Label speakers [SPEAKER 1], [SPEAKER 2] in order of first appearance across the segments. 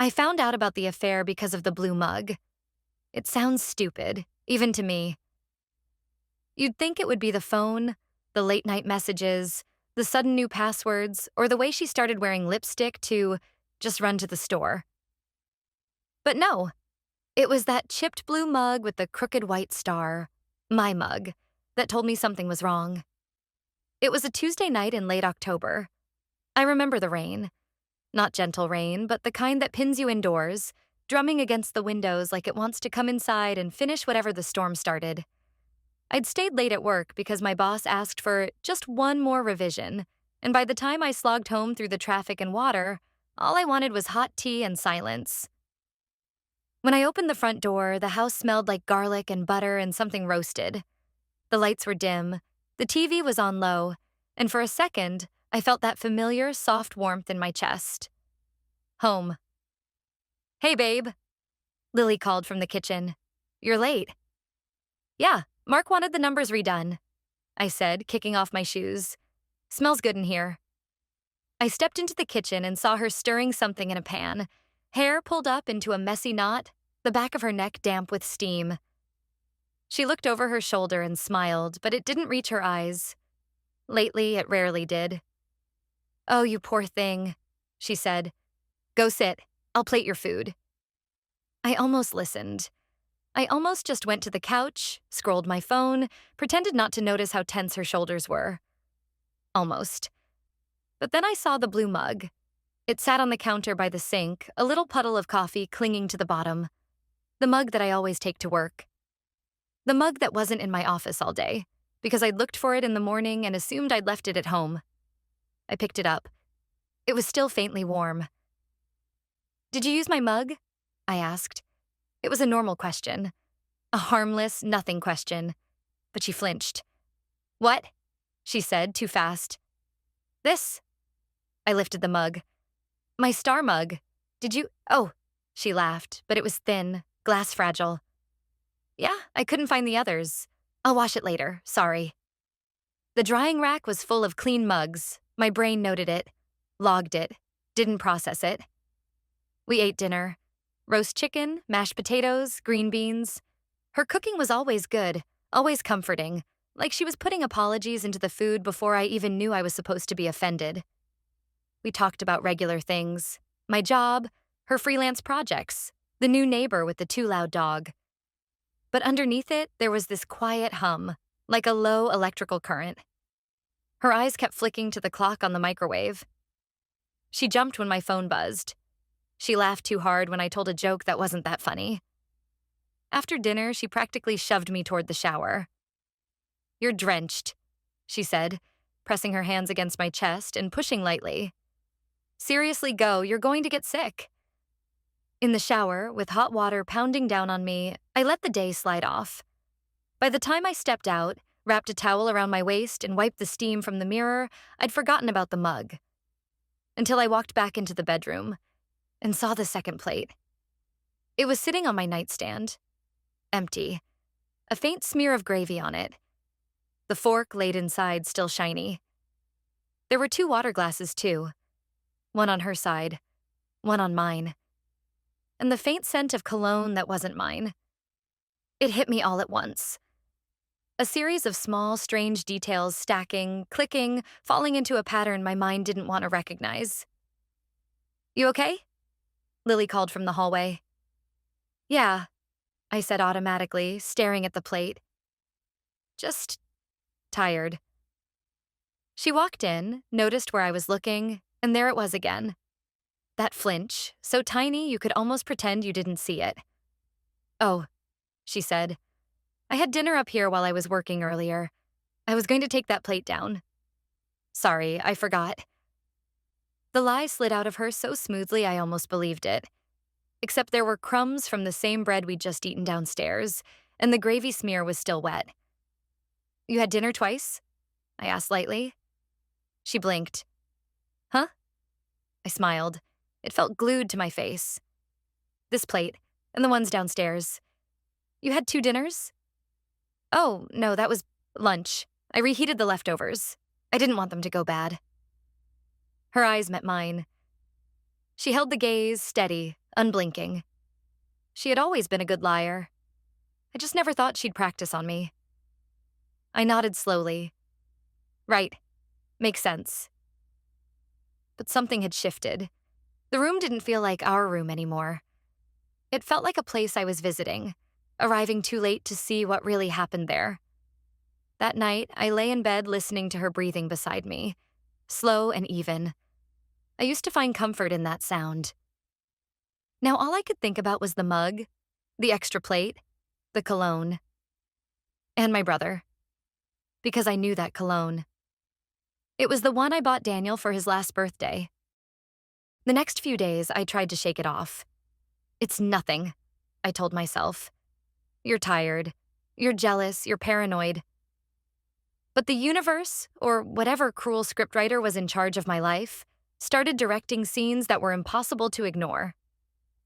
[SPEAKER 1] I found out about the affair because of the blue mug. It sounds stupid, even to me. You'd think it would be the phone, the late-night messages, the sudden new passwords, or the way she started wearing lipstick to just run to the store. But no, it was that chipped blue mug with the crooked white star, my mug, that told me something was wrong. It was a Tuesday night in late October. I remember the rain. Not gentle rain, but the kind that pins you indoors, drumming against the windows like it wants to come inside and finish whatever the storm started. I'd stayed late at work because my boss asked for just one more revision, and by the time I slogged home through the traffic and water, all I wanted was hot tea and silence. When I opened the front door, the house smelled like garlic and butter and something roasted. The lights were dim, the TV was on low, and for a second, I felt that familiar, soft warmth in my chest. Home. "Hey, babe," Lily called from the kitchen. "You're late." "Yeah, Mark wanted the numbers redone," I said, kicking off my shoes. "Smells good in here." I stepped into the kitchen and saw her stirring something in a pan, hair pulled up into a messy knot, the back of her neck damp with steam. She looked over her shoulder and smiled, but it didn't reach her eyes. Lately, it rarely did. "Oh, you poor thing," she said. "Go sit. I'll plate your food." I almost listened. I almost just went to the couch, scrolled my phone, pretended not to notice how tense her shoulders were. Almost. But then I saw the blue mug. It sat on the counter by the sink, a little puddle of coffee clinging to the bottom. The mug that I always take to work. The mug that wasn't in my office all day, because I'd looked for it in the morning and assumed I'd left it at home. I picked it up. It was still faintly warm. "Did you use my mug?" I asked. It was a normal question. A harmless, nothing question. But she flinched. "What?" she said, too fast. "This." I lifted the mug. "My star mug. Did you—" "Oh," she laughed, but it was thin, glass fragile. "Yeah, I couldn't find the others. I'll wash it later, sorry." The drying rack was full of clean mugs. My brain noted it, logged it, didn't process it. We ate dinner. Roast chicken, mashed potatoes, green beans. Her cooking was always good, always comforting, like she was putting apologies into the food before I even knew I was supposed to be offended. We talked about regular things, my job, her freelance projects, the new neighbor with the too loud dog. But underneath it, there was this quiet hum, like a low electrical current. Her eyes kept flicking to the clock on the microwave. She jumped when my phone buzzed. She laughed too hard when I told a joke that wasn't that funny. After dinner, she practically shoved me toward the shower. "You're drenched," she said, pressing her hands against my chest and pushing lightly. "Seriously, go, you're going to get sick." In the shower, with hot water pounding down on me, I let the day slide off. By the time I stepped out, wrapped a towel around my waist, and wiped the steam from the mirror, I'd forgotten about the mug. Until I walked back into the bedroom and saw the second plate. It was sitting on my nightstand, empty, a faint smear of gravy on it. The fork laid inside still shiny. There were 2 water glasses, too. One on her side, one on mine. And the faint scent of cologne that wasn't mine. It hit me all at once. A series of small, strange details stacking, clicking, falling into a pattern my mind didn't want to recognize. "You okay?" Lily called from the hallway. "Yeah," I said automatically, staring at the plate. "Just tired." She walked in, noticed where I was looking, and there it was again. That flinch, so tiny you could almost pretend you didn't see it. "Oh," she said. "I had dinner up here while I was working earlier. I was going to take that plate down. Sorry, I forgot." The lie slid out of her so smoothly I almost believed it. Except there were crumbs from the same bread we'd just eaten downstairs, and the gravy smear was still wet. "You had dinner twice?" I asked lightly. She blinked. "Huh?" I smiled. It felt glued to my face. "This plate, and the ones downstairs. You had 2 dinners?" "Oh, no, that was lunch. I reheated the leftovers. I didn't want them to go bad." Her eyes met mine. She held the gaze steady, unblinking. She had always been a good liar. I just never thought she'd practice on me. I nodded slowly. Right. Makes sense. But something had shifted. The room didn't feel like our room anymore. It felt like a place I was visiting, arriving too late to see what really happened there. That night, I lay in bed listening to her breathing beside me, slow and even. I used to find comfort in that sound. Now all I could think about was the mug, the extra plate, the cologne, and my brother. Because I knew that cologne. It was the one I bought Daniel for his last birthday. The next few days, I tried to shake it off. It's nothing, I told myself. You're tired. You're jealous. You're paranoid. But the universe, or whatever cruel scriptwriter was in charge of my life, started directing scenes that were impossible to ignore.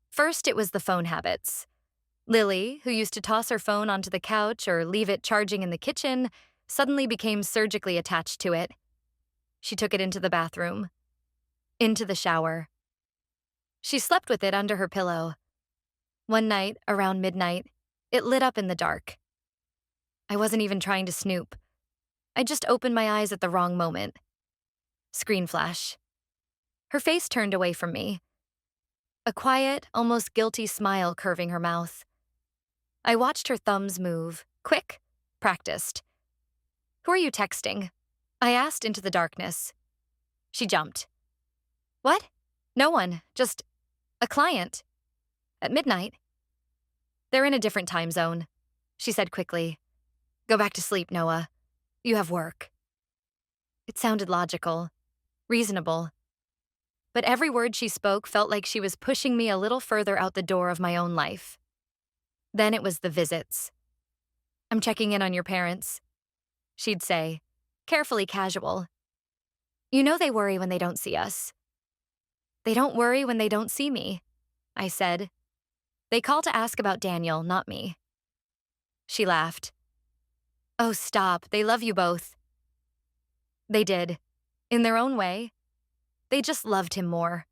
[SPEAKER 1] First, it was the phone habits. Lily, who used to toss her phone onto the couch or leave it charging in the kitchen, suddenly became surgically attached to it. She took it into the bathroom, into the shower. She slept with it under her pillow. One night, around midnight, it lit up in the dark. I wasn't even trying to snoop. I just opened my eyes at the wrong moment. Screen flash. Her face turned away from me. A quiet, almost guilty smile curving her mouth. I watched her thumbs move, quick, practiced. Who are you texting? I asked into the darkness. She jumped. What? No one, just a client. At midnight. They're in a different time zone, she said quickly. Go back to sleep, Noah. You have work. It sounded logical, reasonable. But every word she spoke felt like she was pushing me a little further out the door of my own life. Then it was the visits. I'm checking in on your parents, she'd say, carefully casual. You know they worry when they don't see us. They don't worry when they don't see me, I said. They call to ask about Daniel, not me. She laughed. Oh, stop. They love you both. They did. In their own way. They just loved him more.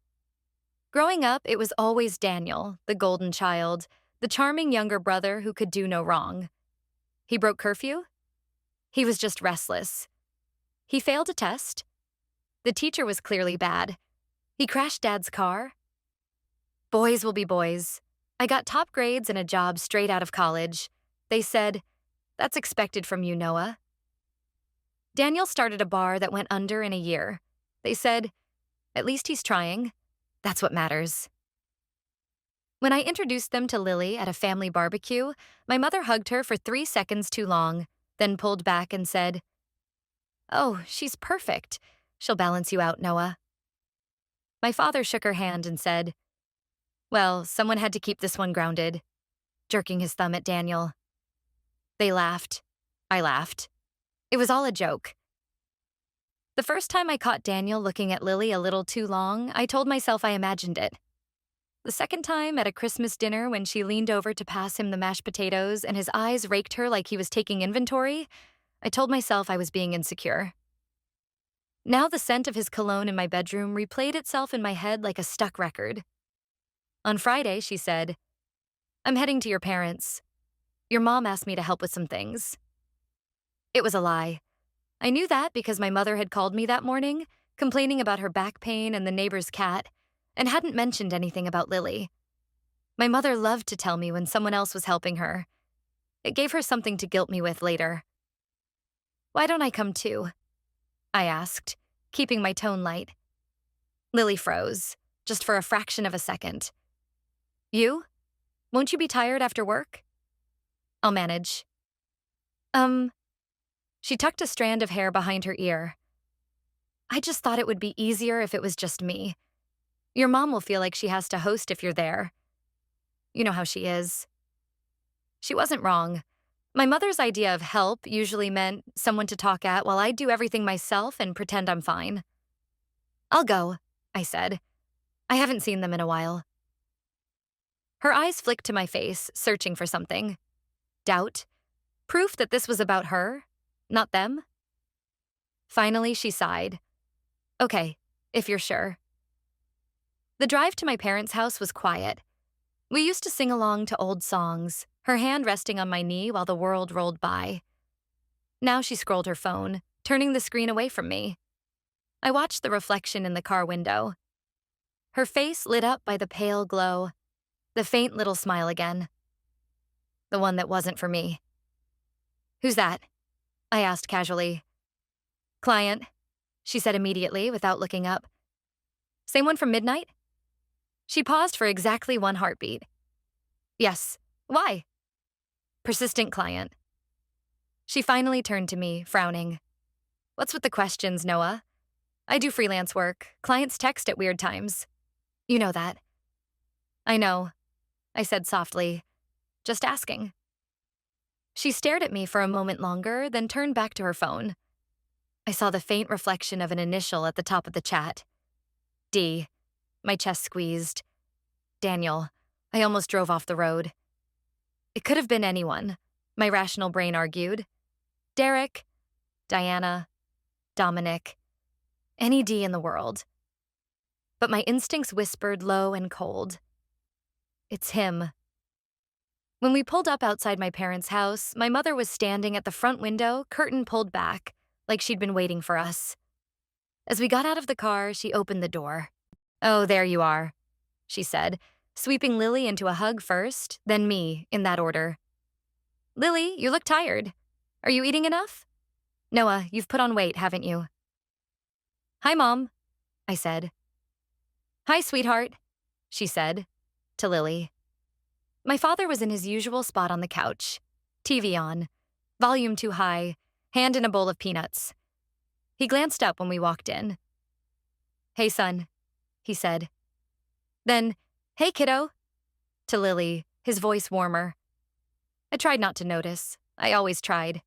[SPEAKER 1] Growing up, it was always Daniel, the golden child, the charming younger brother who could do no wrong. He broke curfew? He was just restless. He failed a test? The teacher was clearly bad. He crashed Dad's car? Boys will be boys. I got top grades and a job straight out of college. They said, that's expected from you, Noah. Daniel started a bar that went under in a year. They said, at least he's trying. That's what matters. When I introduced them to Lily at a family barbecue, my mother hugged her for 3 seconds too long, then pulled back and said, Oh, she's perfect. She'll balance you out, Noah. My father shook her hand and said, Well, someone had to keep this one grounded, jerking his thumb at Daniel. They laughed. I laughed. It was all a joke. The first time I caught Daniel looking at Lily a little too long, I told myself I imagined it. The second time at a Christmas dinner when she leaned over to pass him the mashed potatoes and his eyes raked her like he was taking inventory, I told myself I was being insecure. Now the scent of his cologne in my bedroom replayed itself in my head like a stuck record. On Friday, she said, I'm heading to your parents. Your mom asked me to help with some things. It was a lie. I knew that because my mother had called me that morning, complaining about her back pain and the neighbor's cat, and hadn't mentioned anything about Lily. My mother loved to tell me when someone else was helping her. It gave her something to guilt me with later. Why don't I come too? I asked, keeping my tone light. Lily froze, just for a fraction of a second. You? Won't you be tired after work? I'll manage. She tucked a strand of hair behind her ear. I just thought it would be easier if it was just me. Your mom will feel like she has to host if you're there. You know how she is. She wasn't wrong. My mother's idea of help usually meant someone to talk at while I do everything myself and pretend I'm fine. I'll go, I said. I haven't seen them in a while. Her eyes flicked to my face, searching for something. Doubt? Proof that this was about her, not them? Finally, she sighed. Okay, if you're sure. The drive to my parents' house was quiet. We used to sing along to old songs, her hand resting on my knee while the world rolled by. Now she scrolled her phone, turning the screen away from me. I watched the reflection in the car window. Her face lit up by the pale glow, the faint little smile again. The one that wasn't for me. "Who's that?" I asked casually. "Client," she said immediately without looking up. "Same one from midnight?" She paused for exactly one heartbeat. "Yes. Why?" "Persistent client." She finally turned to me, frowning. "What's with the questions, Noah? I do freelance work. Clients text at weird times. You know that." "I know," I said softly. "Just asking." She stared at me for a moment longer, then turned back to her phone. I saw the faint reflection of an initial at the top of the chat. D. My chest squeezed. Daniel. I almost drove off the road. It could have been anyone, my rational brain argued. Derek, Diana, Dominic, any D in the world. But my instincts whispered low and cold. It's him. When we pulled up outside my parents' house, my mother was standing at the front window, curtain pulled back, like she'd been waiting for us. As we got out of the car, she opened the door. "Oh, there you are," she said, sweeping Lily into a hug first, then me, in that order. "Lily, you look tired. Are you eating enough? Noah, you've put on weight, haven't you?" "Hi, Mom," I said. "Hi, sweetheart," she said, to Lily. My father was in his usual spot on the couch, TV on, volume too high, hand in a bowl of peanuts. He glanced up when we walked in. "Hey, son," he said. Then, "Hey, kiddo," to Lily, his voice warmer. I tried not to notice. I always tried.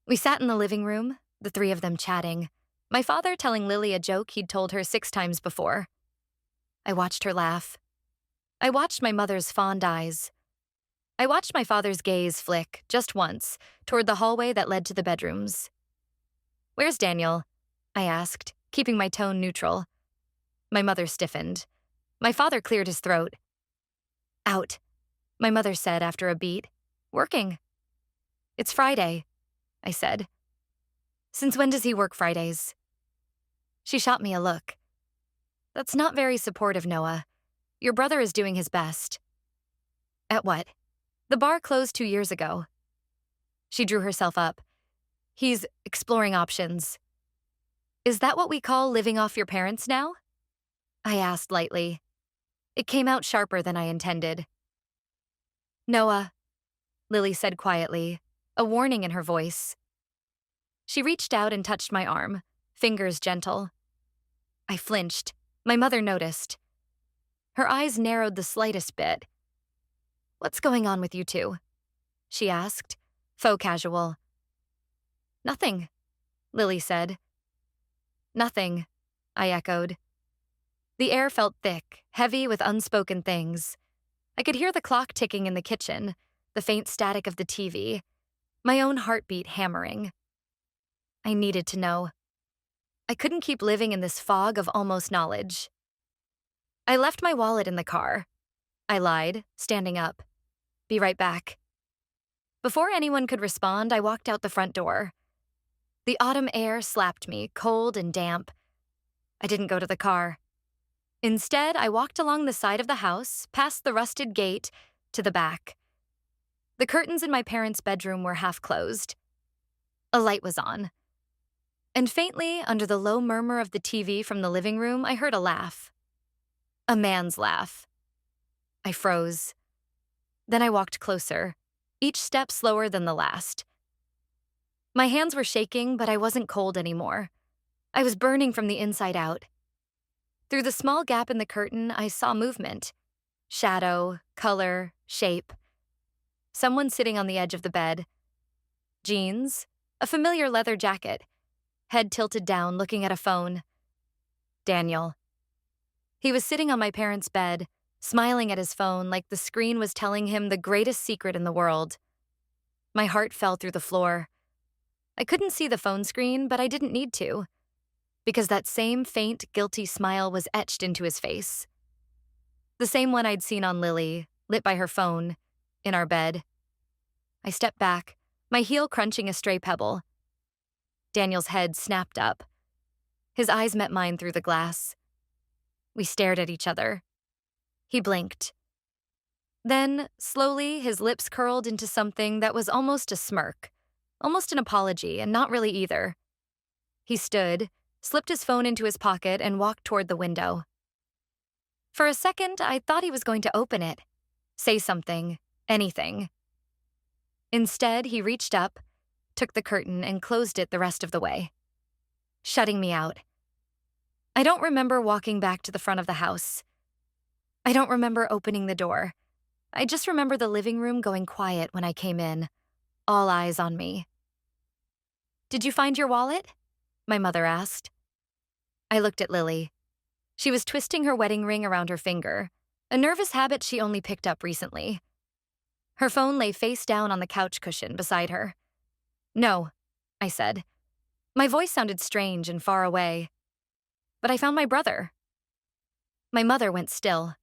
[SPEAKER 1] We sat in the living room, the three of them chatting, my father telling Lily a joke he'd told her 6 times before. I watched her laugh. I watched my mother's fond eyes. I watched my father's gaze flick, just once, toward the hallway that led to the bedrooms. "Where's Daniel?" I asked, keeping my tone neutral. My mother stiffened. My father cleared his throat. "Out," my mother said after a beat. "Working." "It's Friday," I said. "Since when does he work Fridays?" She shot me a look. "That's not very supportive, Noah. Your brother is doing his best." "At what?" "The bar closed 2 years ago." She drew herself up. "He's exploring options." "Is that what we call living off your parents now?" I asked lightly. It came out sharper than I intended. "Noah," Lily said quietly, a warning in her voice. She reached out and touched my arm, fingers gentle. I flinched. My mother noticed. Her eyes narrowed the slightest bit. "What's going on with you two?" she asked, faux casual. "Nothing," Lily said. "Nothing," I echoed. The air felt thick, heavy with unspoken things. I could hear the clock ticking in the kitchen, the faint static of the TV, my own heartbeat hammering. I needed to know. I couldn't keep living in this fog of almost knowledge. "I left my wallet in the car," I lied, standing up. "Be right back." Before anyone could respond, I walked out the front door. The autumn air slapped me, cold and damp. I didn't go to the car. Instead, I walked along the side of the house, past the rusted gate, to the back. The curtains in my parents' bedroom were half closed. A light was on. And faintly, under the low murmur of the TV from the living room, I heard a laugh. A man's laugh. I froze. Then I walked closer, each step slower than the last. My hands were shaking, but I wasn't cold anymore. I was burning from the inside out. Through the small gap in the curtain, I saw movement. Shadow, color, shape. Someone sitting on the edge of the bed. Jeans, a familiar leather jacket. Head tilted down, looking at a phone. Daniel. He was sitting on my parents' bed, smiling at his phone like the screen was telling him the greatest secret in the world. My heart fell through the floor. I couldn't see the phone screen, but I didn't need to, because that same faint, guilty smile was etched into his face. The same one I'd seen on Lily, lit by her phone, in our bed. I stepped back, my heel crunching a stray pebble. Daniel's head snapped up. His eyes met mine through the glass. We stared at each other. He blinked. Then, slowly, his lips curled into something that was almost a smirk, almost an apology, and not really either. He stood, slipped his phone into his pocket, and walked toward the window. For a second, I thought he was going to open it, say something, anything. Instead, he reached up, took the curtain, and closed it the rest of the way, shutting me out. I don't remember walking back to the front of the house. I don't remember opening the door. I just remember the living room going quiet when I came in, all eyes on me. "Did you find your wallet?" my mother asked. I looked at Lily. She was twisting her wedding ring around her finger, a nervous habit she only picked up recently. Her phone lay face down on the couch cushion beside her. "No," I said. My voice sounded strange and far away. "But I found my brother." My mother went still.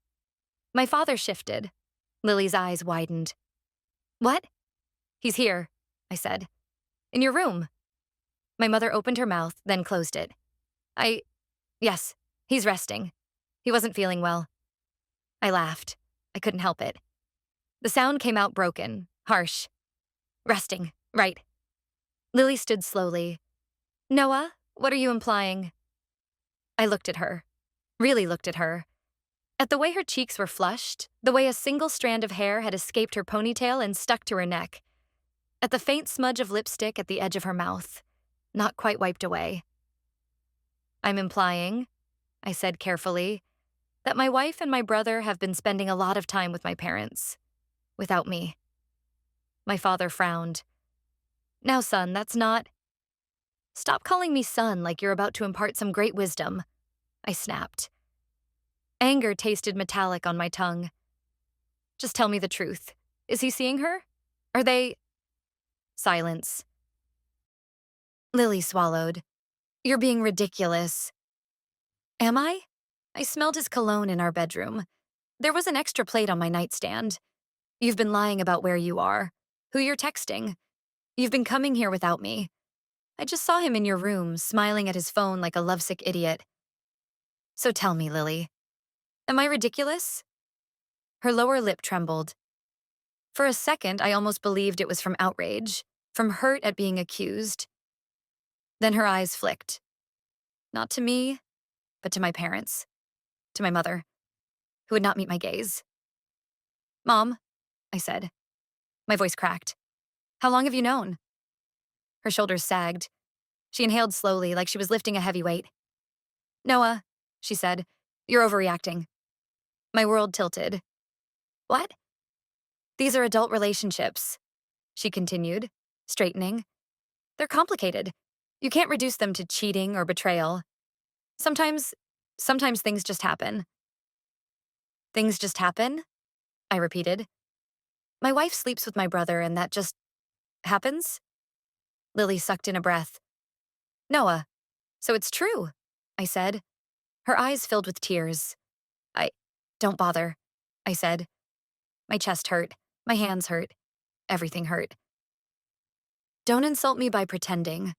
[SPEAKER 1] My father shifted. Lily's eyes widened. "What?" "He's here," I said. "In your room." My mother opened her mouth, then closed it. Yes, he's resting. He wasn't feeling well." I laughed. I couldn't help it. The sound came out broken, harsh. "Resting, right." Lily stood slowly. "Noah, what are you implying?" I looked at her. Really looked at her. At the way her cheeks were flushed, the way a single strand of hair had escaped her ponytail and stuck to her neck. At the faint smudge of lipstick at the edge of her mouth, not quite wiped away. "I'm implying," I said carefully, "that my wife and my brother have been spending a lot of time with my parents. Without me." My father frowned. "Now, son, that's not—" "Stop calling me son like you're about to impart some great wisdom," I snapped. Anger tasted metallic on my tongue. "Just tell me the truth. Is he seeing her? Are they—" Silence. Lily swallowed. "You're being ridiculous." "Am I?" I smelled his cologne in our bedroom. There was an extra plate on my nightstand. "You've been lying about where you are, who you're texting. You've been coming here without me. I just saw him in your room, smiling at his phone like a lovesick idiot. So tell me, Lily, am I ridiculous?" Her lower lip trembled. For a second, I almost believed it was from outrage, from hurt at being accused. Then her eyes flicked. Not to me, but to my parents, to my mother, who would not meet my gaze. "Mom," I said. My voice cracked. "How long have you known?" Her shoulders sagged. She inhaled slowly, like she was lifting a heavy weight. "Noah," she said, "you're overreacting." My world tilted. "What?" "These are adult relationships," she continued, straightening. "They're complicated. You can't reduce them to cheating or betrayal. Sometimes things just happen." "Things just happen?" I repeated. "My wife sleeps with my brother and that just happens?" Lily sucked in a breath. "Noah, so it's true," I said. Her eyes filled with tears. Don't bother," I said. My chest hurt. My hands hurt. Everything hurt. "Don't insult me by pretending."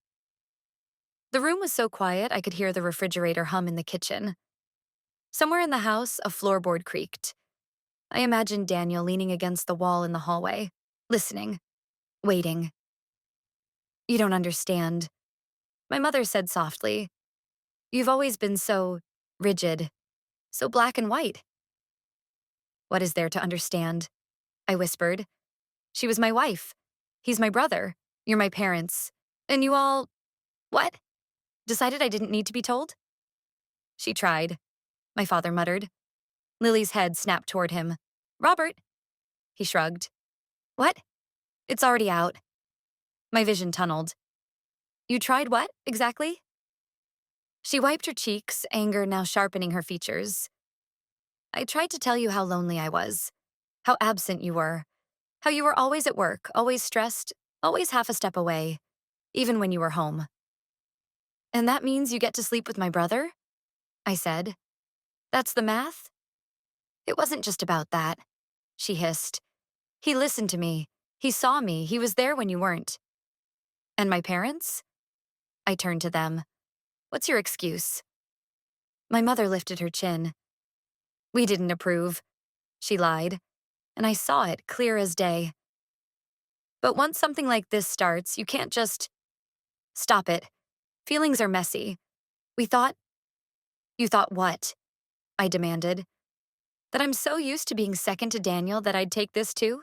[SPEAKER 1] The room was so quiet I could hear the refrigerator hum in the kitchen. Somewhere in the house, a floorboard creaked. I imagined Daniel leaning against the wall in the hallway, listening, waiting. "You don't understand," my mother said softly. "You've always been so rigid, so black and white." "What is there to understand?" I whispered. "She was my wife. He's my brother. You're my parents. And you all—" "What? Decided I didn't need to be told?" "She tried," my father muttered. Lily's head snapped toward him. "Robert!" He shrugged. "What?" "It's already out." My vision tunneled. "You tried what, exactly?" She wiped her cheeks, anger now sharpening her features. "I tried to tell you how lonely I was, how absent you were, how you were always at work, always stressed, always half a step away, even when you were home." "And that means you get to sleep with my brother?" I said. "That's the math?" It wasn't just about that, she hissed. He listened to me. He saw me. He was there when you weren't. And my parents? I turned to them. What's your excuse? My mother lifted her chin. We didn't approve, she lied, and I saw it clear as day. But once something like this starts, you can't just stop it. Feelings are messy. We thought. You thought what? I demanded. That I'm so used to being second to Daniel that I'd take this too?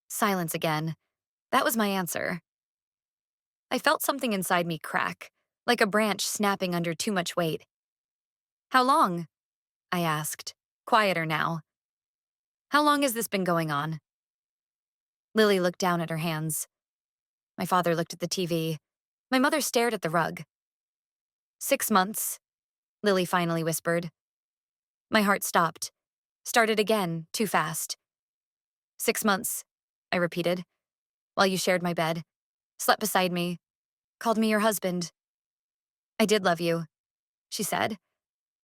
[SPEAKER 1] Silence again. That was my answer. I felt something inside me crack, like a branch snapping under too much weight. How long? I asked, quieter now. How long has this been going on? Lily looked down at her hands. My father looked at the TV. My mother stared at the rug. 6 months, Lily finally whispered. My heart stopped. Started again, too fast. 6 months, I repeated, while you shared my bed, slept beside me, called me your husband. I did love you, she said,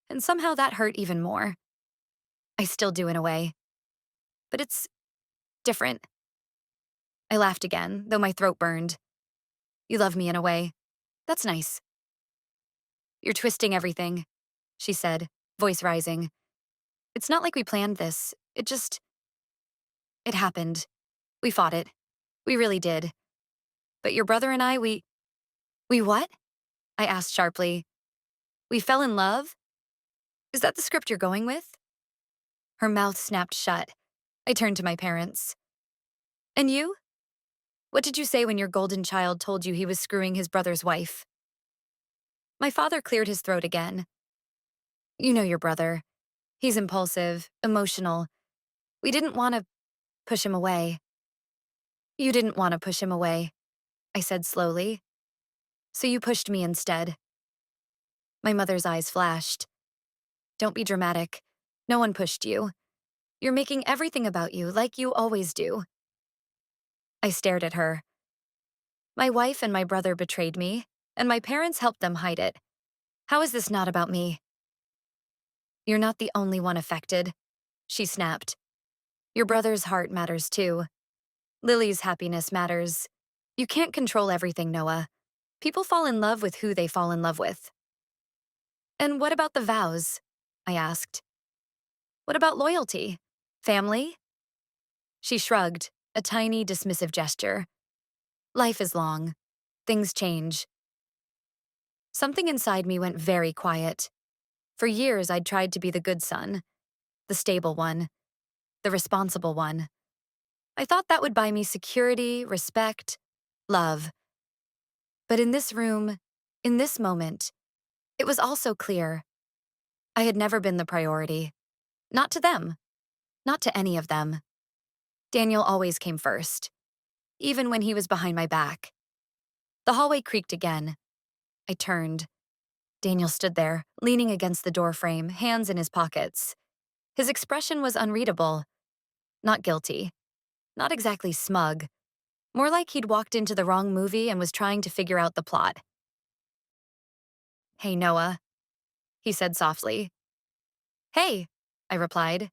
[SPEAKER 1] and somehow that hurt even more. I still do in a way. But it's different. I laughed again, though my throat burned. You love me in a way. That's nice. You're twisting everything, she said, voice rising. It's not like we planned this. It happened. We fought it. We really did. But your brother and I, we what? I asked sharply. We fell in love? Is that the script you're going with? Her mouth snapped shut. I turned to my parents. And you? What did you say when your golden child told you he was screwing his brother's wife? My father cleared his throat again. You know your brother. He's impulsive, emotional. We didn't want to push him away. You didn't want to push him away, I said slowly. So you pushed me instead. My mother's eyes flashed. Don't be dramatic. No one pushed you. You're making everything about you like you always do. I stared at her. My wife and my brother betrayed me, and my parents helped them hide it. How is this not about me? You're not the only one affected, she snapped. Your brother's heart matters too. Lily's happiness matters. You can't control everything, Noah. People fall in love with who they fall in love with. And what about the vows? I asked. What about loyalty? Family? She shrugged, a tiny, dismissive gesture. Life is long. Things change. Something inside me went very quiet. For years, I'd tried to be the good son, the stable one, the responsible one. I thought that would buy me security, respect, love. But in this room, in this moment, it was also clear. I had never been the priority. Not to them. Not to any of them. Daniel always came first, even when he was behind my back. The hallway creaked again. I turned. Daniel stood there, leaning against the doorframe, hands in his pockets. His expression was unreadable. Not guilty. Not exactly smug. More like he'd walked into the wrong movie and was trying to figure out the plot. Hey, Noah, he said softly. Hey, I replied.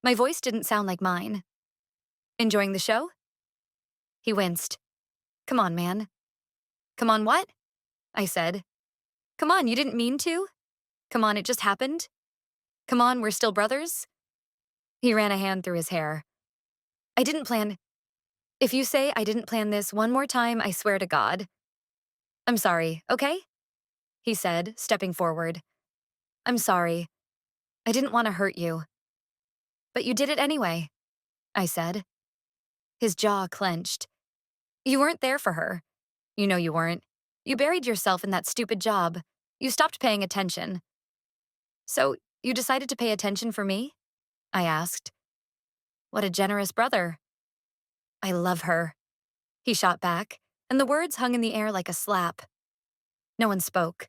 [SPEAKER 1] My voice didn't sound like mine. Enjoying the show? He winced. Come on, man. Come on what? I said. Come on, you didn't mean to? Come on, it just happened? Come on, we're still brothers? He ran a hand through his hair. I didn't plan. If you say I didn't plan this one more time, I swear to God. I'm sorry, okay? He said, stepping forward. I'm sorry. I didn't want to hurt you. But you did it anyway, I said. His jaw clenched. You weren't there for her. You know you weren't. You buried yourself in that stupid job. You stopped paying attention. So, you decided to pay attention for me? I asked. What a generous brother. I love her. He shot back, and the words hung in the air like a slap. No one spoke.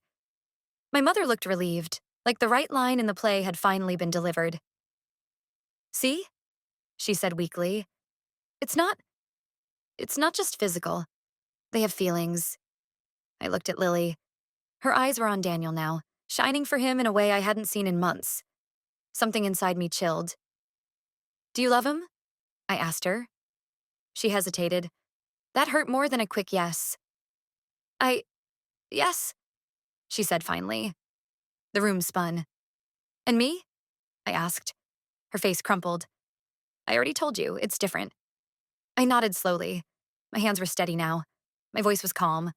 [SPEAKER 1] My mother looked relieved, like the right line in the play had finally been delivered. See? She said weakly. It's not just physical. They have feelings. I looked at Lily. Her eyes were on Daniel now, shining for him in a way I hadn't seen in months. Something inside me chilled. Do you love him? I asked her. She hesitated. That hurt more than a quick yes. Yes, she said finally. The room spun. And me? I asked. Her face crumpled. I already told you, it's different. I nodded slowly. My hands were steady now. My voice was calm.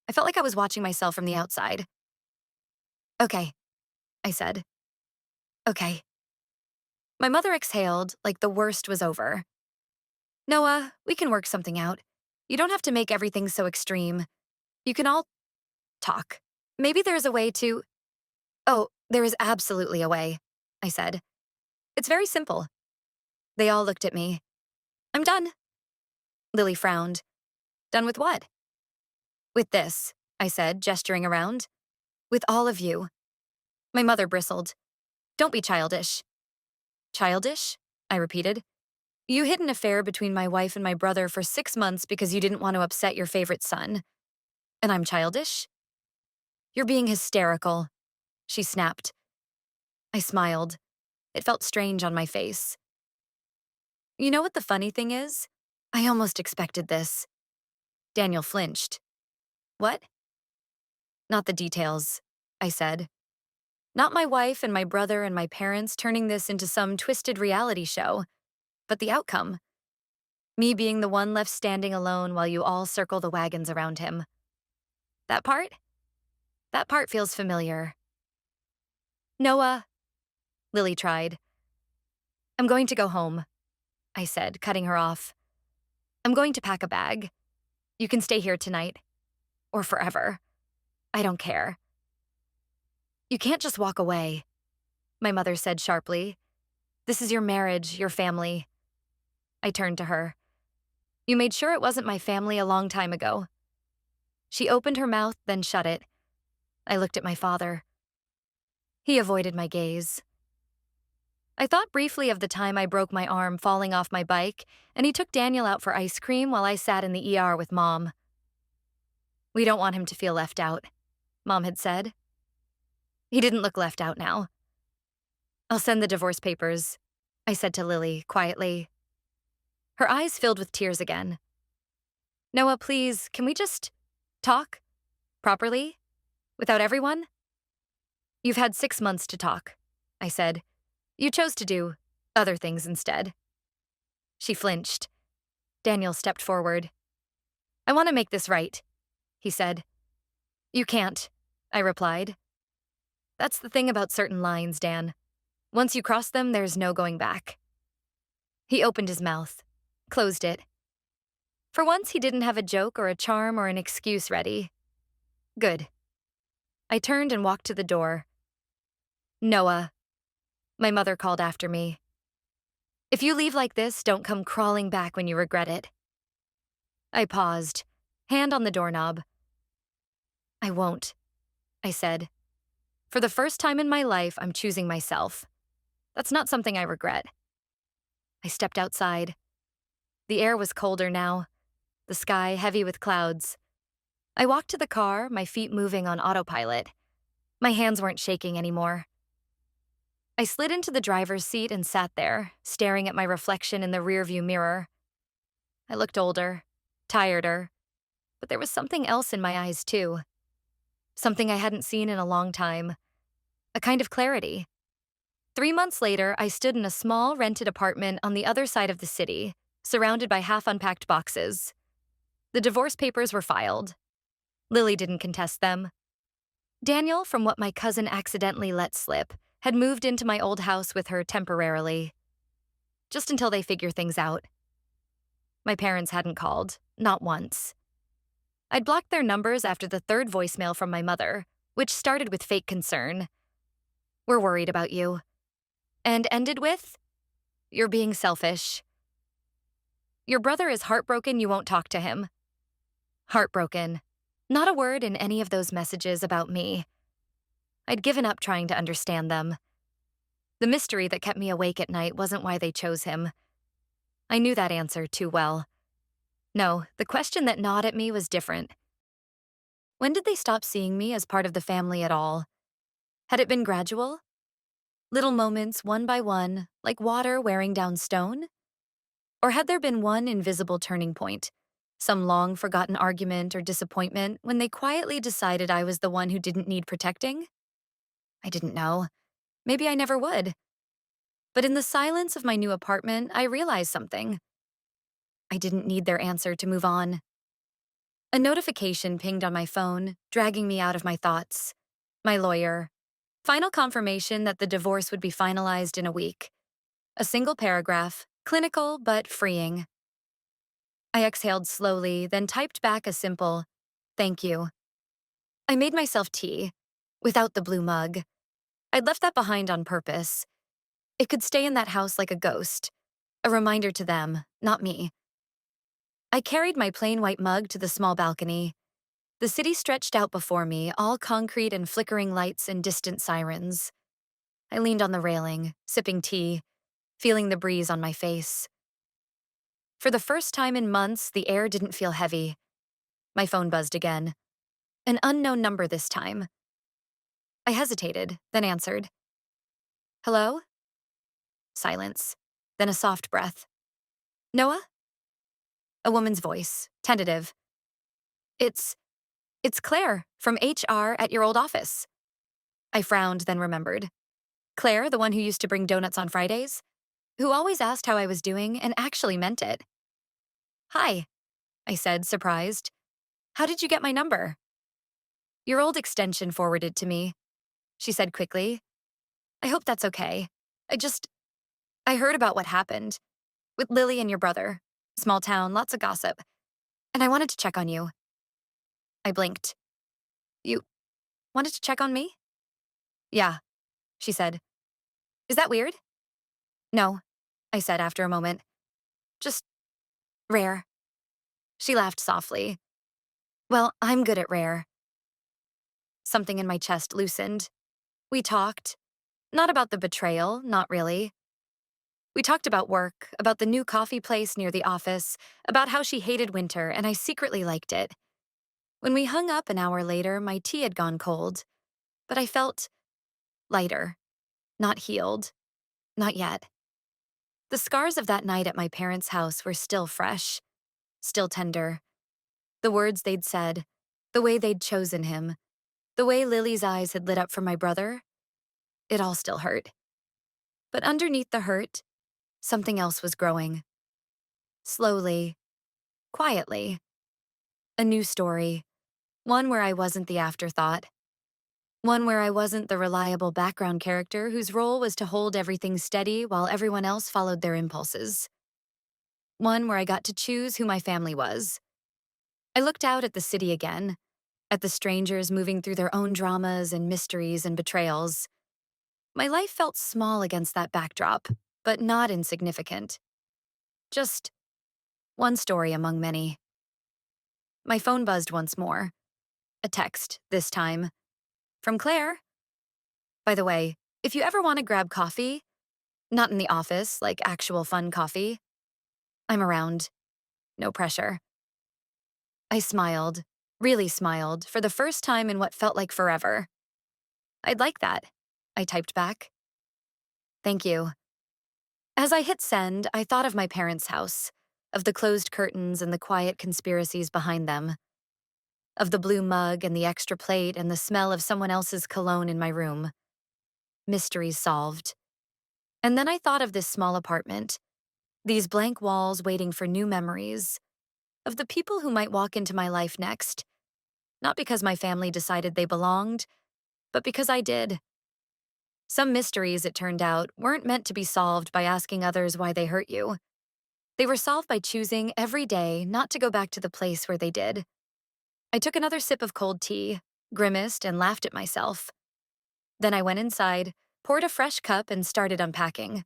[SPEAKER 1] I felt like I was watching myself from the outside. Okay, I said. Okay. My mother exhaled like the worst was over. Noah, we can work something out. You don't have to make everything so extreme. You can all talk. Maybe there's a way to. Oh, there is absolutely a way, I said. It's very simple. They all looked at me. I'm done. Lily frowned. Done with what? With this, I said, gesturing around. With all of you. My mother bristled. Don't be childish. Childish? I repeated. You hid an affair between my wife and my brother for 6 months because you didn't want to upset your favorite son. And I'm childish? You're being hysterical, she snapped. I smiled. It felt strange on my face. You know what the funny thing is? I almost expected this. Daniel flinched. What? Not the details, I said. Not my wife and my brother and my parents turning this into some twisted reality show, but the outcome. Me being the one left standing alone while you all circle the wagons around him. That part? That part feels familiar. Noah, Lily tried. I'm going to go home, I said, cutting her off. I'm going to pack a bag. You can stay here tonight. Or forever. I don't care. You can't just walk away, my mother said sharply. This is your marriage, your family. I turned to her. You made sure it wasn't my family a long time ago. She opened her mouth, then shut it. I looked at my father. He avoided my gaze. I thought briefly of the time I broke my arm falling off my bike, and he took Daniel out for ice cream while I sat in the ER with Mom. We don't want him to feel left out, Mom had said. He didn't look left out now. I'll send the divorce papers, I said to Lily, quietly. Her eyes filled with tears again. Noah, please, can we just talk? Properly? Without everyone? You've had 6 months to talk, I said. You chose to do other things instead. She flinched. Daniel stepped forward. I want to make this right, he said. You can't, I replied. That's the thing about certain lines, Dan. Once you cross them, there's no going back. He opened his mouth, closed it. For once, he didn't have a joke or a charm or an excuse ready. Good. I turned and walked to the door. Noah, my mother called after me. If you leave like this, don't come crawling back when you regret it. I paused, hand on the doorknob. I won't, I said. For the first time in my life, I'm choosing myself. That's not something I regret. I stepped outside. The air was colder now, the sky heavy with clouds. I walked to the car, my feet moving on autopilot. My hands weren't shaking anymore. I slid into the driver's seat and sat there, staring at my reflection in the rearview mirror. I looked older, tireder, but there was something else in my eyes too. Something I hadn't seen in a long time. A kind of clarity. 3 months later, I stood in a small, rented apartment on the other side of the city, surrounded by half-unpacked boxes. The divorce papers were filed. Lily didn't contest them. Daniel, from what my cousin accidentally let slip, had moved into my old house with her temporarily. Just until they figure things out. My parents hadn't called, not once. I'd blocked their numbers after the 3rd voicemail from my mother, which started with fake concern. We're worried about you. And ended with, you're being selfish. Your brother is heartbroken you won't talk to him. Heartbroken. Not a word in any of those messages about me. I'd given up trying to understand them. The mystery that kept me awake at night wasn't why they chose him. I knew that answer too well. No, the question that gnawed at me was different. When did they stop seeing me as part of the family at all? Had it been gradual? Little moments, one by one, like water wearing down stone? Or had there been one invisible turning point, some long forgotten argument or disappointment when they quietly decided I was the one who didn't need protecting? I didn't know. Maybe I never would. But in the silence of my new apartment, I realized something. I didn't need their answer to move on. A notification pinged on my phone, dragging me out of my thoughts. My lawyer. Final confirmation that the divorce would be finalized in a week. A single paragraph, clinical but freeing. I exhaled slowly, then typed back a simple, "Thank you." I made myself tea, without the blue mug. I'd left that behind on purpose. It could stay in that house like a ghost, a reminder to them, not me. I carried my plain white mug to the small balcony. The city stretched out before me, all concrete and flickering lights and distant sirens. I leaned on the railing, sipping tea, feeling the breeze on my face. For the first time in months, the air didn't feel heavy. My phone buzzed again. An unknown number this time. I hesitated, then answered. "Hello?" Silence. Then a soft breath. "Noah?" A woman's voice, tentative. It's, it's Claire from HR at your old office." I frowned, then remembered. Claire, the one who used to bring donuts on Fridays? Who always asked how I was doing and actually meant it. "Hi," I said, surprised. "How did you get my number?" "Your old extension forwarded to me," she said quickly. "I hope that's okay. I heard about what happened. With Lily and your brother. Small town, lots of gossip. And I wanted to check on you." I blinked. "You wanted to check on me?" "Yeah," she said. "Is that weird?" "No," I said after a moment. "Just rare." She laughed softly. "Well, I'm good at rare." Something in my chest loosened. We talked. Not about the betrayal, not really. We talked about work, about the new coffee place near the office, about how she hated winter and I secretly liked it. When we hung up an hour later, my tea had gone cold, but I felt lighter, not healed, not yet. The scars of that night at my parents' house were still fresh, still tender. The words they'd said, the way they'd chosen him, the way Lily's eyes had lit up for my brother, it all still hurt. But underneath the hurt, something else was growing. Slowly, quietly. A new story. One where I wasn't the afterthought. One where I wasn't the reliable background character whose role was to hold everything steady while everyone else followed their impulses. One where I got to choose who my family was. I looked out at the city again, at the strangers moving through their own dramas and mysteries and betrayals. My life felt small against that backdrop, but not insignificant. Just one story among many. My phone buzzed once more. A text, this time. From Claire. "By the way, if you ever want to grab coffee, not in the office, like actual fun coffee, I'm around. No pressure." I smiled, really smiled, for the first time in what felt like forever. "I'd like that," I typed back. "Thank you." As I hit send, I thought of my parents' house, of the closed curtains and the quiet conspiracies behind them, of the blue mug and the extra plate and the smell of someone else's cologne in my room. Mysteries solved. And then I thought of this small apartment, these blank walls waiting for new memories, of the people who might walk into my life next, not because my family decided they belonged, but because I did. Some mysteries, it turned out, weren't meant to be solved by asking others why they hurt you. They were solved by choosing every day not to go back to the place where they did. I took another sip of cold tea, grimaced, and laughed at myself. Then I went inside, poured a fresh cup, and started unpacking.